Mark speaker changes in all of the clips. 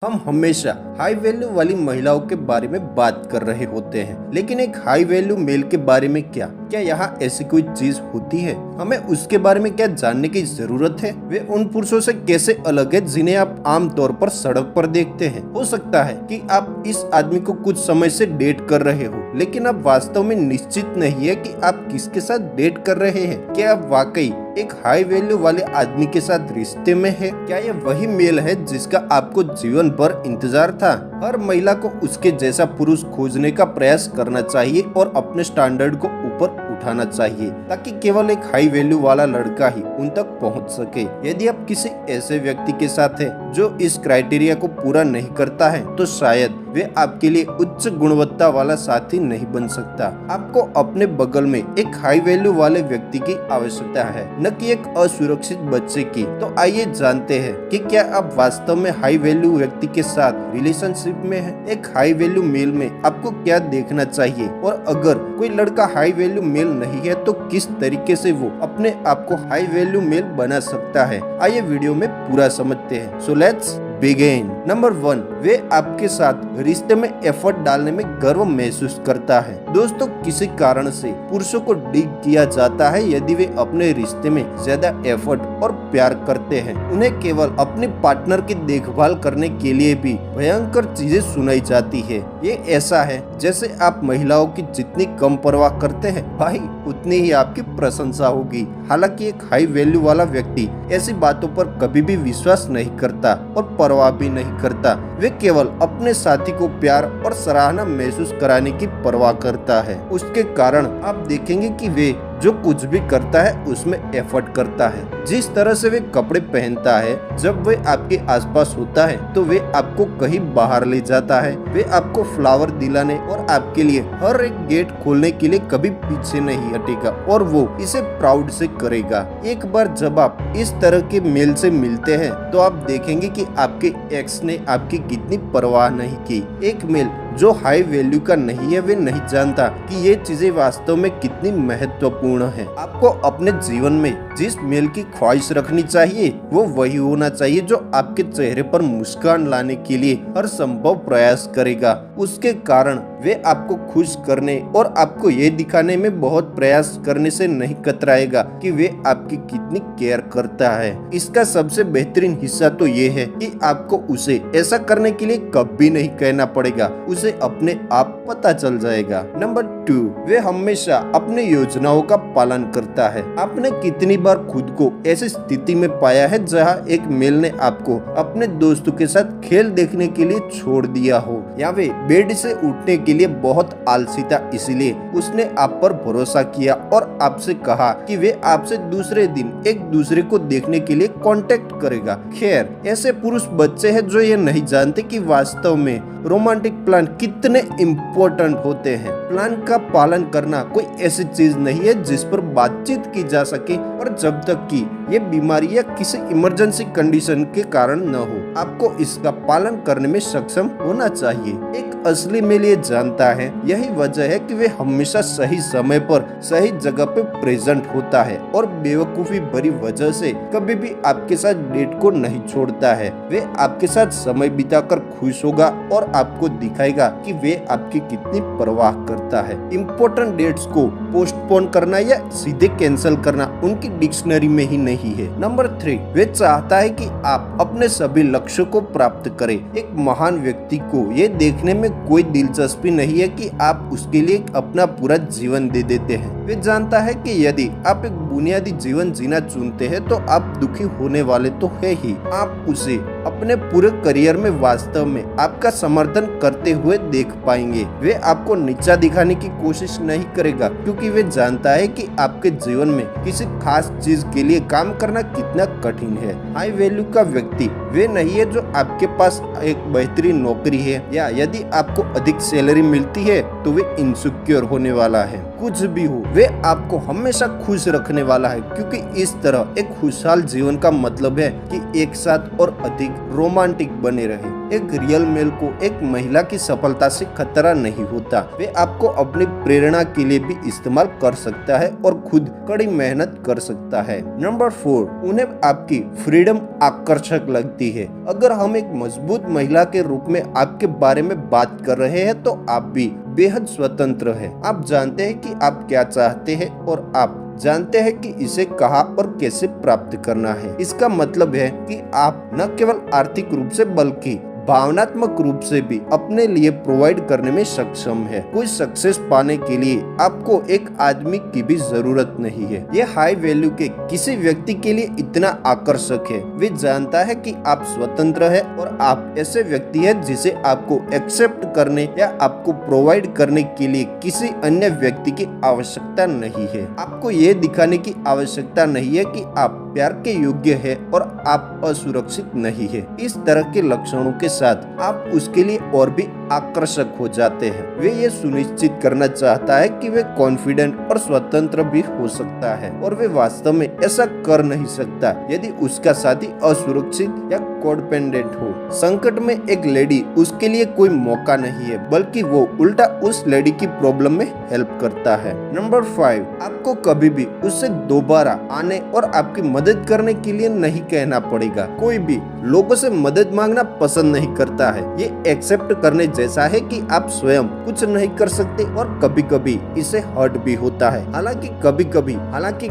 Speaker 1: हम हमेशा high value वाली महिलाओं के बारे में बात कर रहे होते हैं, लेकिन एक हाई वैल्यू मेल के बारे में क्या यहाँ ऐसी कोई चीज होती है? हमें उसके बारे में क्या जानने की जरूरत है? वे उन पुरुषों से कैसे अलग है जिन्हें आप आम तौर पर सड़क पर देखते हैं? हो सकता है कि आप इस आदमी को कुछ समय से डेट कर रहे हो, लेकिन आप वास्तव में निश्चित नहीं है कि आप किसके साथ डेट कर रहे हैं। क्या आप वाकई एक हाई वैल्यू वाले आदमी के साथ रिश्ते में है? क्या यह वही मेल है जिसका आपको जीवन भर इंतजार था? हर महिला को उसके जैसा पुरुष खोजने का प्रयास करना चाहिए और अपने स्टैंडर्ड को ऊपर उठाना चाहिए, ताकि केवल एक हाई वैल्यू वाला लड़का ही उन तक पहुंच सके। यदि आप किसी ऐसे व्यक्ति के साथ हैं जो इस क्राइटेरिया को पूरा नहीं करता है, तो शायद वे आपके लिए उच्च गुणवत्ता वाला साथी नहीं बन सकता। आपको अपने बगल में एक हाई वैल्यू वाले व्यक्ति की आवश्यकता है, न कि एक असुरक्षित बच्चे की। तो आइए जानते हैं कि क्या आप वास्तव में हाई वैल्यू व्यक्ति के साथ रिलेशनशिप में हैं। एक हाई वैल्यू मेल में आपको क्या देखना चाहिए, और अगर कोई लड़का हाई वैल्यू मेल नहीं है तो किस तरीके से वो अपने आप को हाई वैल्यू मेल बना सकता है। आइए वीडियो में पूरा समझते हैं। So let's begin. नंबर 1, वे आपके साथ रिश्ते में एफर्ट डालने में गर्व महसूस करता है। दोस्तों, किसी कारण से पुरुषों को डिग किया जाता है यदि वे अपने रिश्ते में ज्यादा एफर्ट और प्यार करते हैं। उन्हें केवल अपने पार्टनर की देखभाल करने के लिए भी भयंकर चीजें सुनाई जाती है। ये ऐसा है जैसे आप महिलाओं की जितनी कम परवाह करते हैं, भाई उतनी ही आपकी प्रशंसा होगी। हालांकि एक हाई वैल्यू वाला व्यक्ति ऐसी बातों पर कभी भी विश्वास नहीं करता और परवाह भी नहीं करता। वे केवल अपने साथी को प्यार और सराहना महसूस कराने की परवाह करता है। उसके कारण आप देखेंगे कि वे जो कुछ भी करता है उसमें एफर्ट करता है। जिस तरह से वे कपड़े पहनता है, जब वे आपके आसपास होता है तो वे आपको कहीं बाहर ले जाता है। वे आपको फ्लावर दिलाने और आपके लिए हर एक गेट खोलने के लिए कभी पीछे नहीं हटेगा, और वो इसे प्राउड से करेगा। एक बार जब आप इस तरह के मेल से मिलते हैं तो आप देखेंगे कि आपके एक्स ने आपकी कितनी परवाह नहीं की। एक मेल जो हाई वैल्यू का नहीं है, वे नहीं जानता कि ये चीजें वास्तव में कितनी महत्वपूर्ण है। आपको अपने जीवन में जिस मेल की ख्वाहिश रखनी चाहिए वो वही होना चाहिए जो आपके चेहरे पर मुस्कान लाने के लिए हर संभव प्रयास करेगा। उसके कारण वे आपको खुश करने और आपको ये दिखाने में बहुत प्रयास करने से नहीं कतराएगा कि वे आपकी कितनी केयर करता है। इसका सबसे बेहतरीन हिस्सा तो ये है कि आपको उसे ऐसा करने के लिए कभी नहीं कहना पड़ेगा, उसे अपने आप पता चल जाएगा। नंबर 2, वे हमेशा अपनी योजनाओं का पालन करता है। आपने कितनी बार खुद को ऐसी स्थिति में पाया है जहां एक मेल ने आपको अपने दोस्तों के साथ खेल देखने के लिए छोड़ दिया हो, या वे बेड से उठने के लिए बहुत आलसी था, इसलिए उसने आप पर भरोसा किया और आपसे कहा कि वे आपसे दूसरे दिन एक दूसरे को देखने के लिए कांटेक्ट करेगा। खैर, ऐसे पुरुष बच्चे हैं जो ये नहीं जानते कि वास्तव में रोमांटिक प्लान कितने इम्पोर्टेंट होते हैं। प्लान का पालन करना कोई ऐसी चीज नहीं है जिस पर बातचीत की जा सके, और जब तक कि ये बीमारी या किसी इमरजेंसी कंडीशन के कारण न हो, आपको इसका पालन करने में सक्षम होना चाहिए। एक असली मेल ये जानता है, यही वजह है कि वे हमेशा सही समय पर सही जगह पे प्रेजेंट होता है, और बेवकूफी भरी वजह से कभी भी आपके साथ डेट को नहीं छोड़ता है। वे आपके साथ समय बिताकर खुश होगा और आपको दिखाएगा कि वे आपकी कितनी परवाह करता है। इम्पोर्टेंट डेट्स को पोस्टपोन करना या सीधे कैंसिल करना उनकी डिक्शनरी में ही नहीं है। नंबर 3, वे चाहता है कि आप अपने सभी लक्ष्यों को प्राप्त करें। एक महान व्यक्ति को ये देखने में कोई दिलचस्पी नहीं है कि आप उसके लिए अपना पूरा जीवन दे देते हैं। वे जानता है कि यदि आप एक बुनियादी जीवन जीना चुनते हैं तो आप दुखी होने वाले तो है ही। आप उसे अपने पूरे करियर में वास्तव में आपका समर्थन करते हुए देख पाएंगे। वे आपको नीचा दिखाने की कोशिश नहीं करेगा, क्योंकि वे जानता है कि आपके जीवन में किसी खास चीज के लिए काम करना कितना कठिन है। हाई वैल्यू का व्यक्ति वे नहीं है जो आपके पास एक बेहतरीन नौकरी है, या यदि आपको अधिक सैलरी मिलती है तो वे इनसिक्योर होने वाला है। कुछ भी हो, वे आपको हमेशा खुश रखने वाला है, क्योंकि इस तरह एक खुशहाल जीवन का मतलब है कि एक साथ और अधिक रोमांटिक बने रहे। एक रियल मेल को एक महिला की सफलता से खतरा नहीं होता। वे आपको अपनी प्रेरणा के लिए भी इस्तेमाल कर सकता है और खुद कड़ी मेहनत कर सकता है। नंबर 4, उन्हें आपकी फ्रीडम आकर्षक लगती सकती है। अगर हम एक मजबूत महिला के रूप में आपके बारे में बात कर रहे हैं तो आप भी बेहद स्वतंत्र हैं। आप जानते हैं कि आप क्या चाहते हैं और आप जानते हैं कि इसे कहाँ और कैसे प्राप्त करना है। इसका मतलब है कि आप न केवल आर्थिक रूप से बल्कि भावनात्मक रूप से भी अपने लिए प्रोवाइड करने में सक्षम है। कोई सक्सेस पाने के लिए आपको एक आदमी की भी जरूरत नहीं है। ये हाई वैल्यू के किसी व्यक्ति के लिए इतना आकर्षक है। वे जानता है कि आप स्वतंत्र है और आप ऐसे व्यक्ति है जिसे आपको एक्सेप्ट करने या आपको प्रोवाइड करने के लिए किसी अन्य व्यक्ति की आवश्यकता नहीं है। आपको ये दिखाने की आवश्यकता नहीं है कि आप प्यार के योग्य है और आप असुरक्षित नहीं है। इस तरह के लक्षणों के साथ आप उसके लिए और भी आकर्षक हो जाते हैं। वे ये सुनिश्चित करना चाहता है कि वे कॉन्फिडेंट और स्वतंत्र भी हो सकता है और वे वास्तव में ऐसा कर नहीं सकता यदि उसका साथी असुरक्षित या कोडिपेंडेंट हो। संकट में एक लेडी उसके लिए कोई मौका नहीं है बल्कि वो उल्टा उस लेडी की प्रॉब्लम में हेल्प करता है। नंबर 5, आपको कभी भी उससे दोबारा आने और आपकी मदद करने के लिए नहीं कहना पड़ेगा। कोई भी लोगों से मदद मांगना पसंद नहीं करता है। ये एक्सेप्ट करने जैसा है कि आप स्वयं कुछ नहीं कर सकते और कभी कभी इसे हर्ट भी होता है। हालांकि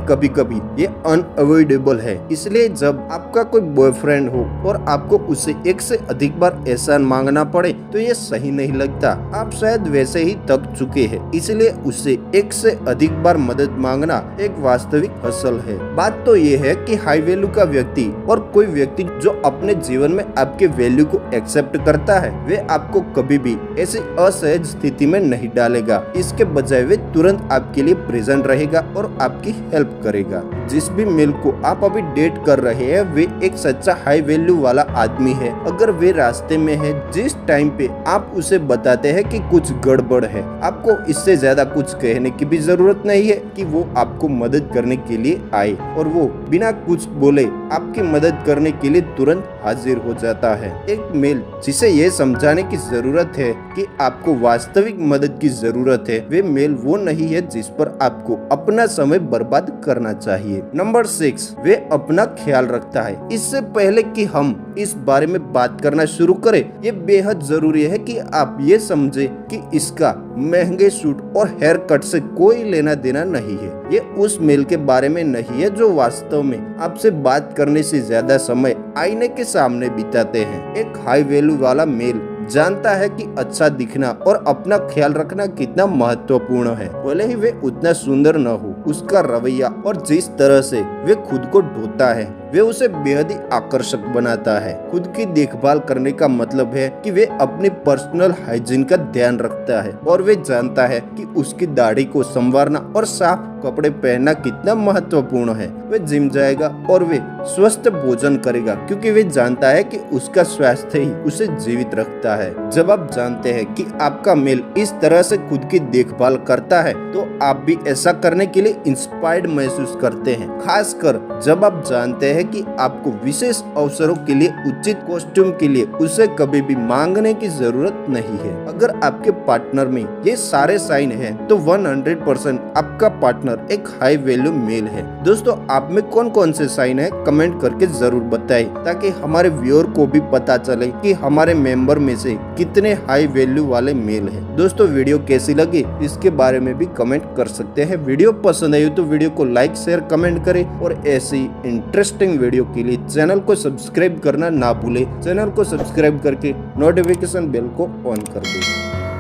Speaker 1: कभी कभी ये अनअवॉइडेबल है। इसलिए जब आपका कोई बॉयफ्रेंड हो और आपको उससे एक से अधिक बार एहसान मांगना पड़े तो ये सही नहीं लगता। आप शायद वैसे ही थक चुके हैं, इसलिए उससे एक से अधिक बार मदद मांगना एक वास्तविक हसल है। बात तो ये है कि हाई वैल्यू का व्यक्ति और कोई व्यक्ति जो अपने जीवन में आपके वैल्यू को एक्सेप्ट करता है, वे आपको कभी भी ऐसी असहज स्थिति में नहीं डालेगा। इसके बजाय वे तुरंत आपके लिए प्रेजेंट रहेगा और आपकी हेल्प करेगा। जिस भी मेल को आप अभी डेट कर रहे हैं वे एक सच्चा हाई वैल्यू वाला आदमी है। अगर वे रास्ते में है, जिस टाइम पे आप उसे बताते हैं कि कुछ गड़बड़ है, आपको इससे ज्यादा कुछ कहने की भी जरूरत नहीं है कि वो आपको मदद करने के लिए आए और वो बिना कुछ बोले आपकी मदद करने के लिए तुरंत हाजिर हो जाता है। एक मेल जिसे ये समझाने की जरूरत है कि आपको वास्तविक मदद की जरूरत है, वे मेल वो नहीं है जिस पर आपको अपना समय बर्बाद करना चाहिए। नंबर 6, वे अपना ख्याल रखता है। इससे पहले कि हम इस बारे में बात करना शुरू करें, ये बेहद जरूरी है कि आप ये समझे कि इसका महंगे सूट और हेयर कट से कोई लेना देना नहीं है। ये उस मेल के बारे में नहीं है जो वास्तव में आपसे बात करने से ज्यादा समय आईने के सामने बिताते हैं। एक हाई वैल्यू वाला मेल जानता है कि अच्छा दिखना और अपना ख्याल रखना कितना महत्वपूर्ण है। भले ही वे उतना सुंदर न हो, उसका रवैया और जिस तरह से वे खुद को ढोता है वे उसे बेहद ही आकर्षक बनाता है। खुद की देखभाल करने का मतलब है कि वे अपनी पर्सनल हाइजीन का ध्यान रखता है और वे जानता है कि उसकी दाढ़ी को संवारना और साफ कपड़े पहनना कितना महत्वपूर्ण है। वे जिम जाएगा और वे स्वस्थ भोजन करेगा क्योंकि वे जानता है कि उसका स्वास्थ्य ही उसे जीवित रखता है। जब आप जानते हैं कि आपका मेल इस तरह से खुद की देखभाल करता है तो आप भी ऐसा करने के लिए इंस्पायर्ड महसूस करते हैं, खासकर जब आप जानते हैं कि आपको विशेष अवसरों के लिए उचित कॉस्ट्यूम के लिए उसे कभी भी मांगने की जरूरत नहीं है। अगर आपके पार्टनर में ये सारे साइन हैं तो 100% आपका पार्टनर एक हाई वैल्यू मेल है। दोस्तों, आप में कौन कौन से साइन है कमेंट करके जरूर बताएं ताकि हमारे व्यूअर को भी पता चले कि हमारे मेंबर में से कितने हाई वैल्यू वाले मेल हैं। दोस्तों, वीडियो कैसी लगी इसके बारे में भी कमेंट कर सकते हैं। वीडियो पसंद आई तो वीडियो को लाइक शेयर कमेंट करें और ऐसी इंटरेस्टिंग वीडियो के लिए चैनल को सब्सक्राइब करना ना भूले। चैनल को सब्सक्राइब करके नोटिफिकेशन बेल को ऑन कर दें।